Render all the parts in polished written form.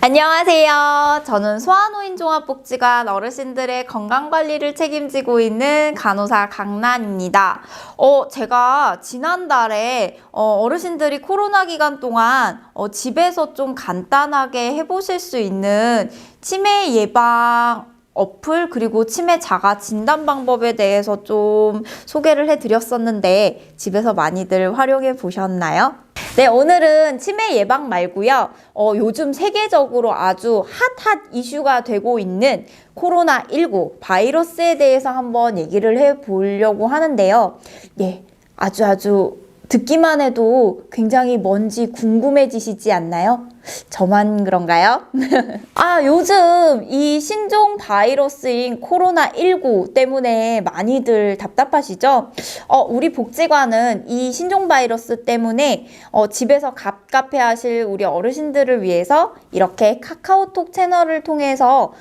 안녕하세요. 저는 소아노인종합복지관 어르신들의 건강관리를 책임지고 있는 간호사 강란입니다. 제가 지난달에 어르신들이 코로나 기간 동안 집에서 좀 간단하게 해보실 수 있는 치매 예방 어플 그리고 치매 자가 진단 방법에 대해서 좀 소개를 해드렸었는데 집에서 많이들 활용해 보셨나요? 네, 오늘은 치매 예방 말고요. 요즘 세계적으로 아주 핫 이슈가 되고 있는 코로나19 바이러스에 대해서 한번 얘기를 해보려고 하는데요. 예, 아주 듣기만 해도 굉장히 뭔지 궁금해지시지 않나요? 저만 그런가요? 요즘 이 신종 바이러스인 코로나19 때문에 많이들 답답하시죠? 우리 복지관은 이 신종 바이러스 때문에 집에서 갑갑해 하실 우리 어르신들을 위해서 이렇게 카카오톡 채널을 통해서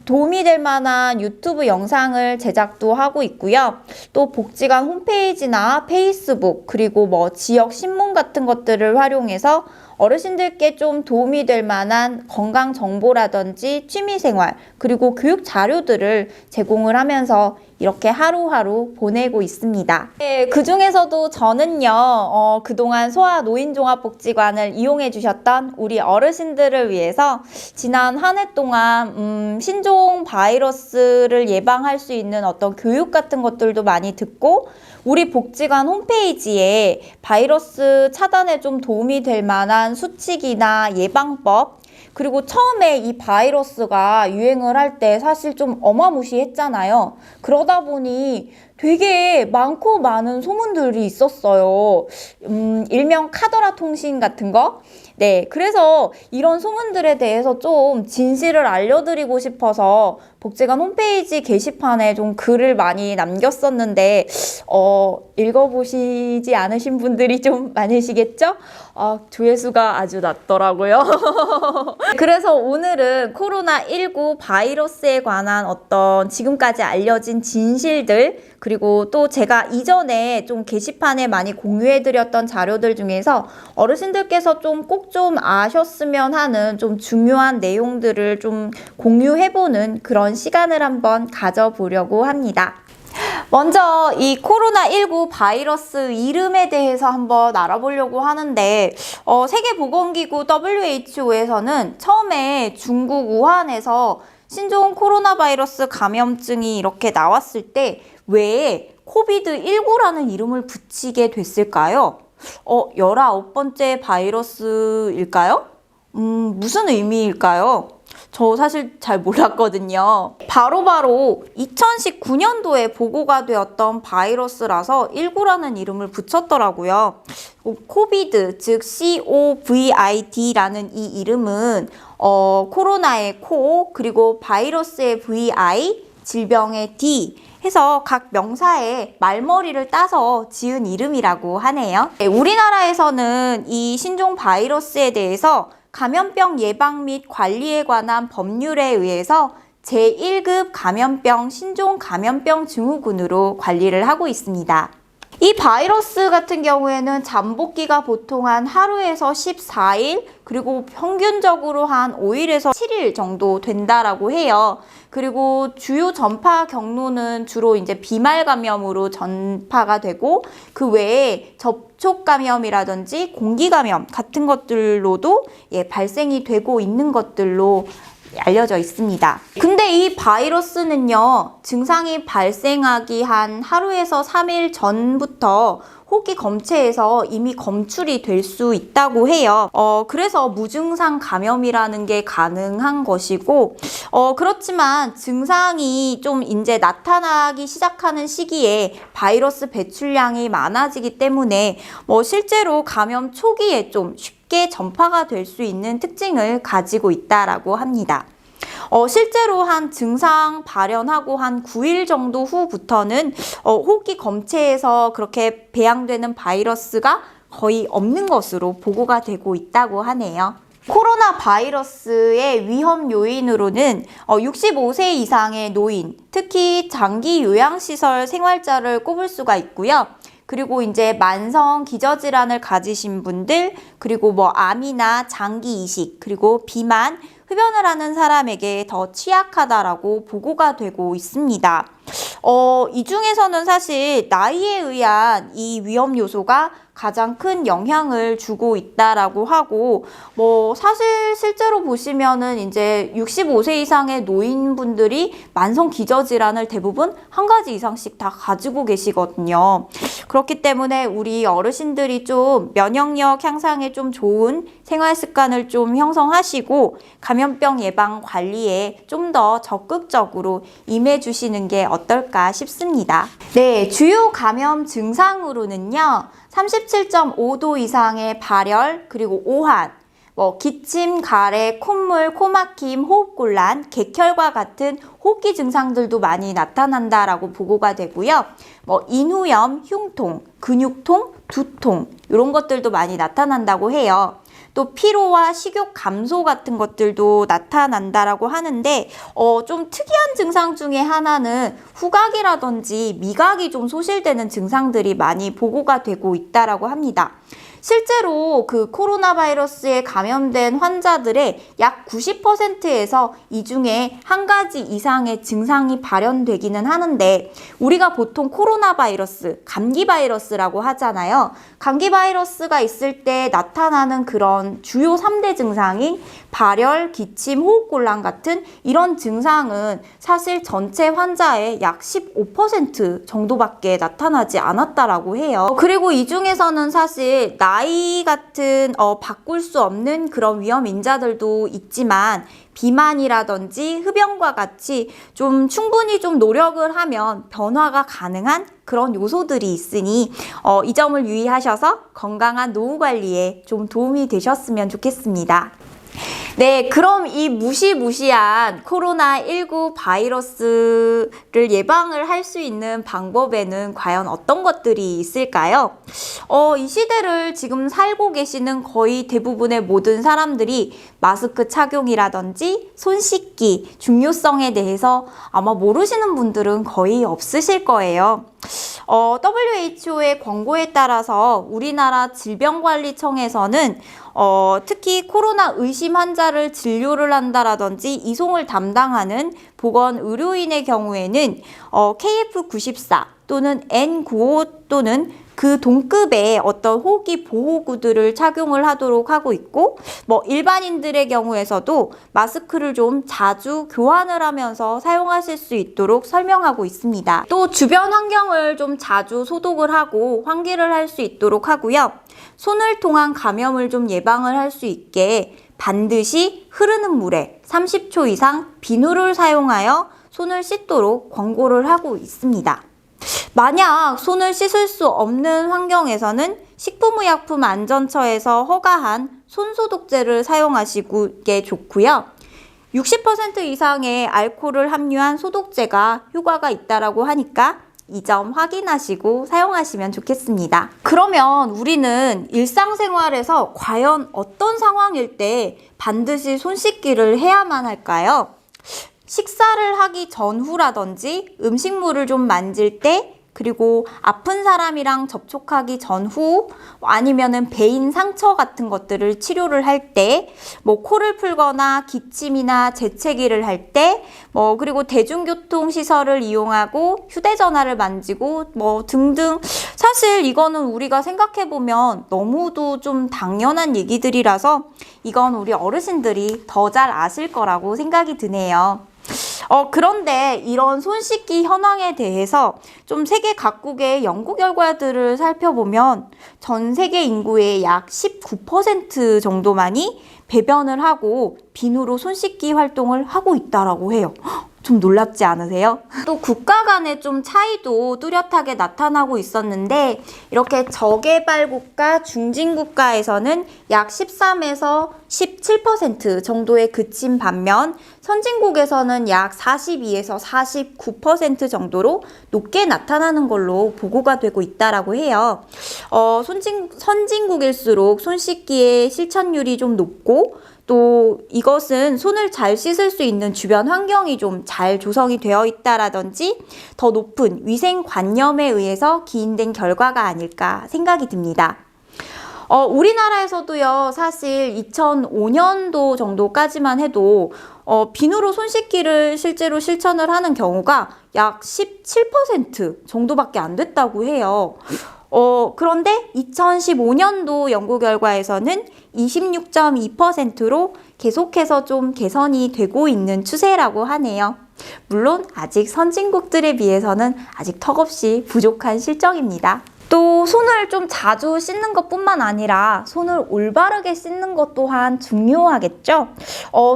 도움이 될 만한 유튜브 영상을 제작도 하고 있고요. 또 복지관 홈페이지나 페이스북 그리고 지역 신문 같은 것들을 활용해서 어르신들께 좀 도움이 될 만한 건강 정보라든지 취미생활 그리고 교육 자료들을 제공을 하면서 이렇게 하루하루 보내고 있습니다. 네, 그 중에서도 저는요, 그동안 소아노인종합복지관을 이용해 주셨던 우리 어르신들을 위해서 지난 한 해 동안 신종 바이러스를 예방할 수 있는 어떤 교육 같은 것들도 많이 듣고 우리 복지관 홈페이지에 바이러스 차단에 좀 도움이 될 만한 수칙이나 예방법 그리고 처음에 이 바이러스가 유행을 할 때 사실 좀 어마무시했잖아요. 그러다 보니 되게 많고 많은 소문들이 있었어요. 일명 카더라 통신 같은 거. 네, 그래서 이런 소문들에 대해서 좀 진실을 알려드리고 싶어서 복지관 홈페이지 게시판에 좀 글을 많이 남겼었는데 읽어보시지 않으신 분들이 좀 많으시겠죠? 조회수가 아주 낮더라고요. 그래서 오늘은 코로나19 바이러스에 관한 어떤 지금까지 알려진 진실들 그리고 또 제가 이전에 좀 게시판에 많이 공유해드렸던 자료들 중에서 어르신들께서 좀 꼭 좀 아셨으면 하는 좀 중요한 내용들을 좀 공유해보는 그런 시간을 한번 가져보려고 합니다. 먼저 이 코로나19 바이러스 이름에 대해서 한번 알아보려고 하는데 세계보건기구 WHO에서는 처음에 중국 우한에서 신종 코로나 바이러스 감염증이 이렇게 나왔을 때 왜 코비드19라는 이름을 붙이게 됐을까요? 19번째 바이러스일까요? 무슨 의미일까요? 저 사실 잘 몰랐거든요. 바로 2019년도에 보고가 되었던 바이러스라서 19라는 이름을 붙였더라고요. 코비드, 즉 COVID라는 이 이름은 코로나의 코, 그리고 바이러스의 VI, 질병의 D 해서 각 명사의 말머리를 따서 지은 이름이라고 하네요. 네, 우리나라에서는 이 신종 바이러스에 대해서 감염병 예방 및 관리에 관한 법률에 의해서 제1급 감염병 신종 감염병 증후군으로 관리를 하고 있습니다. 이 바이러스 같은 경우에는 잠복기가 보통 한 하루에서 14일 그리고 평균적으로 한 5일에서 7일 정도 된다라고 해요. 그리고 주요 전파 경로는 주로 이제 비말 감염으로 전파가 되고 그 외에 접촉 감염이라든지 공기 감염 같은 것들로도 발생이 되고 있는 것들로 알려져 있습니다. 근데 이 바이러스는요, 증상이 발생하기 한 하루에서 3일 전부터 호기 검체에서 이미 검출이 될 수 있다고 해요. 그래서 무증상 감염이라는 게 가능한 것이고, 그렇지만 증상이 좀 이제 나타나기 시작하는 시기에 바이러스 배출량이 많아지기 때문에 실제로 감염 초기에 좀 쉽게 전파가 될 수 있는 특징을 가지고 있다라고 합니다. 실제로 한 증상 발현하고 한 9일 정도 후부터는 호기 검체에서 그렇게 배양되는 바이러스가 거의 없는 것으로 보고가 되고 있다고 하네요. 코로나 바이러스의 위험 요인으로는 65세 이상의 노인, 특히 장기 요양시설 생활자를 꼽을 수가 있고요. 그리고 이제 만성 기저질환을 가지신 분들, 그리고 뭐 암이나 장기 이식, 그리고 비만, 흡연을 하는 사람에게 더 취약하다라고 보고가 되고 있습니다. 이 중에서는 사실 나이에 의한 이 위험 요소가 가장 큰 영향을 주고 있다라고 하고, 뭐 사실 실제로 보시면은 이제 65세 이상의 노인분들이 만성 기저질환을 대부분 한 가지 이상씩 다 가지고 계시거든요. 그렇기 때문에 우리 어르신들이 좀 면역력 향상에 좀 좋은 생활 습관을 좀 형성하시고 감염병 예방 관리에 좀 더 적극적으로 임해 주시는 게 어떨까 싶습니다. 네, 주요 감염 증상으로는요. 37.5도 이상의 발열, 그리고 오한, 기침, 가래, 콧물, 코막힘, 호흡곤란, 객혈과 같은 호흡기 증상들도 많이 나타난다라고 보고가 되고요. 인후염, 흉통, 근육통, 두통 이런 것들도 많이 나타난다고 해요. 또 피로와 식욕 감소 같은 것들도 나타난다라고 하는데 좀 특이한 증상 중에 하나는 후각이라든지 미각이 좀 소실되는 증상들이 많이 보고가 되고 있다라고 합니다. 실제로 그 코로나 바이러스에 감염된 환자들의 약 90%에서 이 중에 한 가지 이상의 증상이 발현되기는 하는데, 우리가 보통 코로나 바이러스, 감기 바이러스라고 하잖아요. 감기 바이러스가 있을 때 나타나는 그런 주요 3대 증상인 발열, 기침, 호흡곤란 같은 이런 증상은 사실 전체 환자의 약 15% 정도밖에 나타나지 않았다라고 해요. 그리고 이 중에서는 사실 나이 같은 바꿀 수 없는 그런 위험 인자들도 있지만 비만이라든지 흡연과 같이 좀 충분히 좀 노력을 하면 변화가 가능한 그런 요소들이 있으니 이 점을 유의하셔서 건강한 노후 관리에 좀 도움이 되셨으면 좋겠습니다. 네, 그럼 이 무시무시한 코로나19 바이러스를 예방을 할 수 있는 방법에는 과연 어떤 것들이 있을까요? 이 시대를 지금 살고 계시는 거의 대부분의 모든 사람들이 마스크 착용이라든지 손 씻기 중요성에 대해서 아마 모르시는 분들은 거의 없으실 거예요. WHO의 권고에 따라서 우리나라 질병관리청에서는 특히 코로나 의심 환자를 진료를 한다라든지 이송을 담당하는 보건 의료인의 경우에는 KF94 또는 N95 또는 그 동급의 어떤 호흡기 보호구들을 착용을 하도록 하고 있고, 일반인들의 경우에서도 마스크를 좀 자주 교환을 하면서 사용하실 수 있도록 설명하고 있습니다. 또 주변 환경을 좀 자주 소독을 하고 환기를 할 수 있도록 하고요. 손을 통한 감염을 좀 예방을 할 수 있게 반드시 흐르는 물에 30초 이상 비누를 사용하여 손을 씻도록 권고를 하고 있습니다. 만약 손을 씻을 수 없는 환경에서는 식품의약품안전처에서 허가한 손소독제를 사용하시게 좋고요. 60% 이상의 알코올을 함유한 소독제가 효과가 있다라고 하니까 이 점 확인하시고 사용하시면 좋겠습니다. 그러면 우리는 일상생활에서 과연 어떤 상황일 때 반드시 손 씻기를 해야만 할까요? 식사를 하기 전후라든지 음식물을 좀 만질 때, 그리고 아픈 사람이랑 접촉하기 전후, 아니면은 배인 상처 같은 것들을 치료를 할 때, 코를 풀거나 기침이나 재채기를 할 때, 그리고 대중교통 시설을 이용하고 휴대전화를 만지고 등등. 사실 이거는 우리가 생각해보면 너무도 좀 당연한 얘기들이라서 이건 우리 어르신들이 더 잘 아실 거라고 생각이 드네요. 그런데 이런 손 씻기 현황에 대해서 좀 세계 각국의 연구 결과들을 살펴보면 전 세계 인구의 약 19% 정도만이 배변을 하고 비누로 손 씻기 활동을 하고 있다라고 해요. 좀 놀랍지 않으세요? 또 국가 간의 좀 차이도 뚜렷하게 나타나고 있었는데, 이렇게 저개발 국가, 중진 국가에서는 약 13에서 17% 정도에 그친 반면 선진국에서는 약 42에서 49% 정도로 높게 나타나는 걸로 보고가 되고 있다라고 해요. 선진국일수록 손 씻기의 실천율이 좀 높고, 또 이것은 손을 잘 씻을 수 있는 주변 환경이 좀 잘 조성이 되어 있다라든지 더 높은 위생관념에 의해서 기인된 결과가 아닐까 생각이 듭니다. 우리나라에서도요, 사실 2005년도 정도까지만 해도 비누로 손 씻기를 실제로 실천을 하는 경우가 약 17% 정도밖에 안 됐다고 해요. 그런데 2015년도 연구 결과에서는 26.2%로 계속해서 좀 개선이 되고 있는 추세라고 하네요. 물론 아직 선진국들에 비해서는 아직 턱없이 부족한 실정입니다. 또 손을 좀 자주 씻는 것뿐만 아니라 손을 올바르게 씻는 것 또한 중요하겠죠.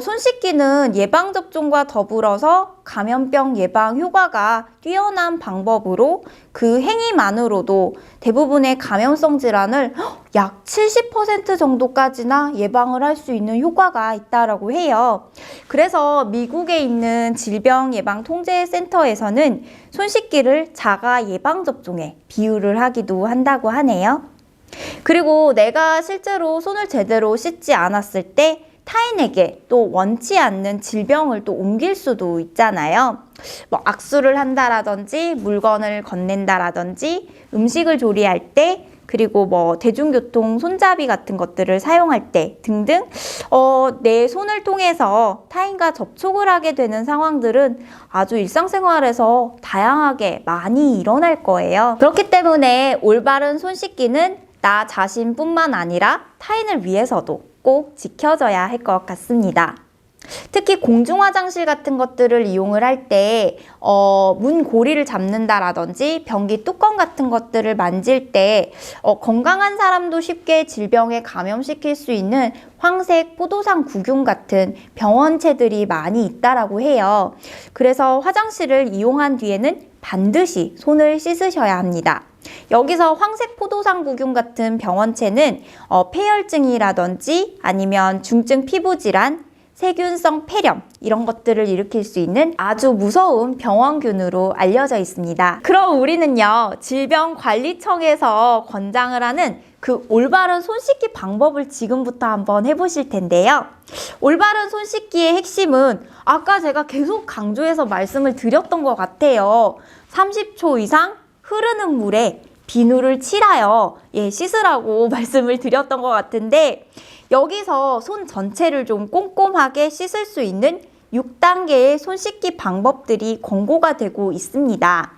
손 씻기는 예방접종과 더불어서 감염병 예방 효과가 뛰어난 방법으로 그 행위만으로도 대부분의 감염성 질환을 약 70% 정도까지나 예방을 할 수 있는 효과가 있다고 해요. 그래서 미국에 있는 질병예방통제센터에서는 손 씻기를 자가 예방접종에 비유를 하기도 한다고 하네요. 그리고 내가 실제로 손을 제대로 씻지 않았을 때 타인에게 또 원치 않는 질병을 또 옮길 수도 있잖아요. 악수를 한다라든지 물건을 건넨다라든지 음식을 조리할 때 그리고 대중교통 손잡이 같은 것들을 사용할 때 등등 내 손을 통해서 타인과 접촉을 하게 되는 상황들은 아주 일상생활에서 다양하게 많이 일어날 거예요. 그렇기 때문에 올바른 손 씻기는 나 자신뿐만 아니라 타인을 위해서도 꼭 지켜져야 할 것 같습니다. 특히 공중화장실 같은 것들을 이용을 할 때 문 고리를 잡는다라든지 변기 뚜껑 같은 것들을 만질 때 건강한 사람도 쉽게 질병에 감염시킬 수 있는 황색 포도상 구균 같은 병원체들이 많이 있다라고 해요. 그래서 화장실을 이용한 뒤에는 반드시 손을 씻으셔야 합니다. 여기서 황색 포도상구균 같은 병원체는 폐혈증이라든지 아니면 중증 피부질환, 세균성 폐렴 이런 것들을 일으킬 수 있는 아주 무서운 병원균으로 알려져 있습니다. 그럼 우리는요, 질병관리청에서 권장을 하는 그 올바른 손 씻기 방법을 지금부터 한번 해보실 텐데요. 올바른 손 씻기의 핵심은 아까 제가 계속 강조해서 말씀을 드렸던 것 같아요. 30초 이상 흐르는 물에 비누를 칠하여 씻으라고 말씀을 드렸던 것 같은데, 여기서 손 전체를 좀 꼼꼼하게 씻을 수 있는 6단계의 손 씻기 방법들이 권고가 되고 있습니다.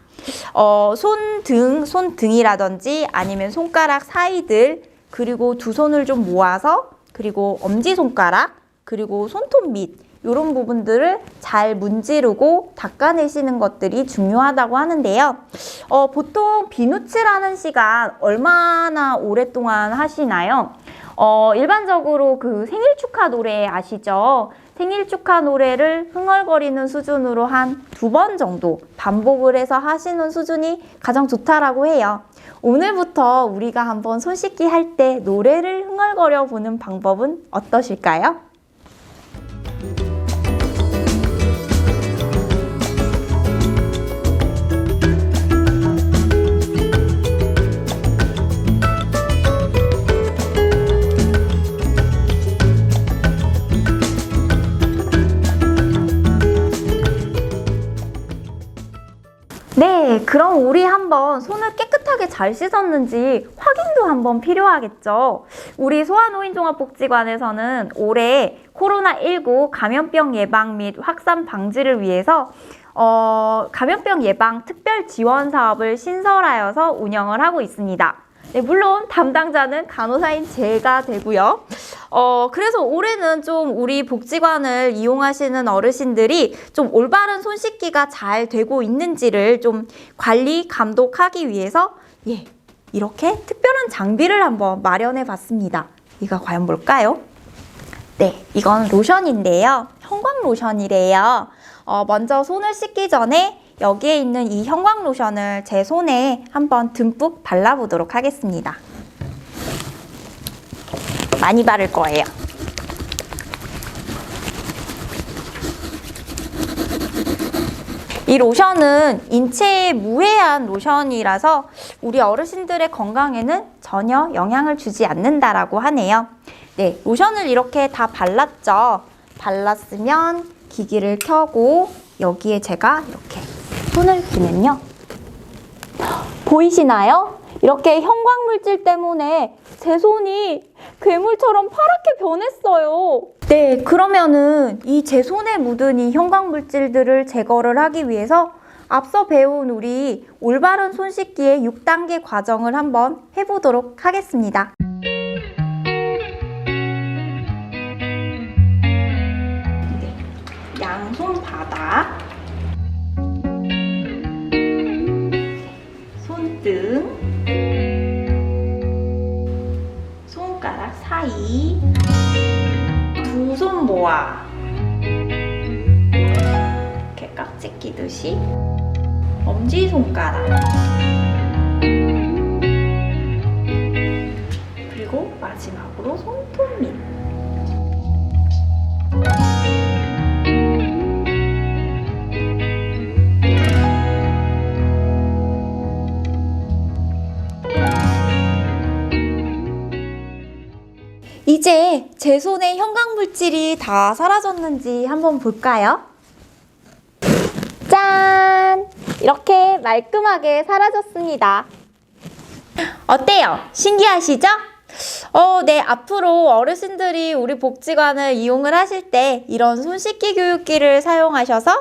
손등이라든지 아니면 손가락 사이들, 그리고 두 손을 좀 모아서, 그리고 엄지손가락, 그리고 손톱 밑 이런 부분들을 잘 문지르고 닦아내시는 것들이 중요하다고 하는데요. 보통 비누칠하는 시간 얼마나 오랫동안 하시나요? 일반적으로 그 생일 축하 노래 아시죠? 생일 축하 노래를 흥얼거리는 수준으로 한 2번 정도 반복을 해서 하시는 수준이 가장 좋다라고 해요. 오늘부터 우리가 한번 손 씻기 할 때 노래를 흥얼거려 보는 방법은 어떠실까요? 네, 그럼 우리 한번 손을 깨끗하게 잘 씻었는지 확인도 한번 필요하겠죠. 우리 소아노인종합복지관에서는 올해 코로나19 감염병 예방 및 확산 방지를 위해서 감염병 예방 특별 지원 사업을 신설하여서 운영을 하고 있습니다. 네, 물론 담당자는 간호사인 제가 되고요. 그래서 올해는 좀 우리 복지관을 이용하시는 어르신들이 좀 올바른 손 씻기가 잘 되고 있는지를 좀 관리, 감독하기 위해서 이렇게 특별한 장비를 한번 마련해 봤습니다. 이거 과연 뭘까요? 네, 이건 로션인데요. 형광 로션이래요. 먼저 손을 씻기 전에 여기에 있는 이 형광 로션을 제 손에 한번 듬뿍 발라보도록 하겠습니다. 많이 바를 거예요. 이 로션은 인체에 무해한 로션이라서 우리 어르신들의 건강에는 전혀 영향을 주지 않는다라고 하네요. 네, 로션을 이렇게 다 발랐죠. 발랐으면 기기를 켜고 여기에 제가 이렇게 손을 대면요. 보이시나요? 이렇게 형광물질 때문에 제 손이 괴물처럼 파랗게 변했어요. 네, 그러면은 이 제 손에 묻은 이 형광물질들을 제거를 하기 위해서 앞서 배운 우리 올바른 손 씻기의 6단계 과정을 한번 해보도록 하겠습니다. 네, 양손 바닥, 손등, 손가락 사이, 두 손 모아 이렇게 깍지 끼듯이 엄지손가락, 그리고 마지막으로 손톱 밑. 이제 제 손에 형광물질이 다 사라졌는지 한번 볼까요? 짠! 이렇게 말끔하게 사라졌습니다. 어때요? 신기하시죠? 네, 앞으로 어르신들이 우리 복지관을 이용을 하실 때 이런 손 씻기 교육기를 사용하셔서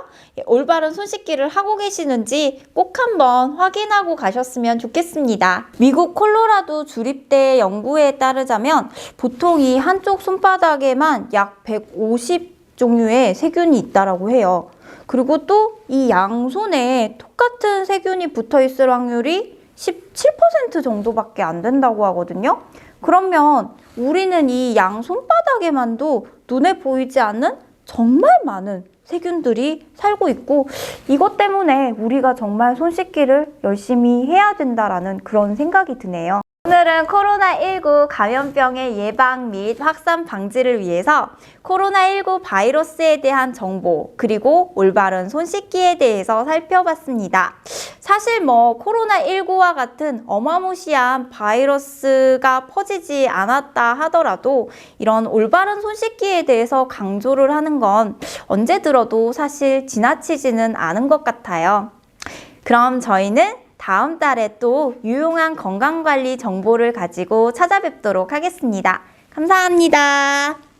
올바른 손 씻기를 하고 계시는지 꼭 한번 확인하고 가셨으면 좋겠습니다. 미국 콜로라도 주립대 연구에 따르자면 보통 이 한쪽 손바닥에만 약 150 종류의 세균이 있다고 해요. 그리고 또 이 양손에 똑같은 세균이 붙어 있을 확률이 17% 정도밖에 안 된다고 하거든요. 그러면 우리는 이 양 손바닥에만도 눈에 보이지 않는 정말 많은 세균들이 살고 있고, 이것 때문에 우리가 정말 손 씻기를 열심히 해야 된다라는 그런 생각이 드네요. 오늘은 코로나19 감염병의 예방 및 확산 방지를 위해서 코로나19 바이러스에 대한 정보, 그리고 올바른 손 씻기에 대해서 살펴봤습니다. 사실 코로나19와 같은 어마무시한 바이러스가 퍼지지 않았다 하더라도 이런 올바른 손 씻기에 대해서 강조를 하는 건 언제 들어도 사실 지나치지는 않은 것 같아요. 그럼 저희는 다음 달에 또 유용한 건강관리 정보를 가지고 찾아뵙도록 하겠습니다. 감사합니다.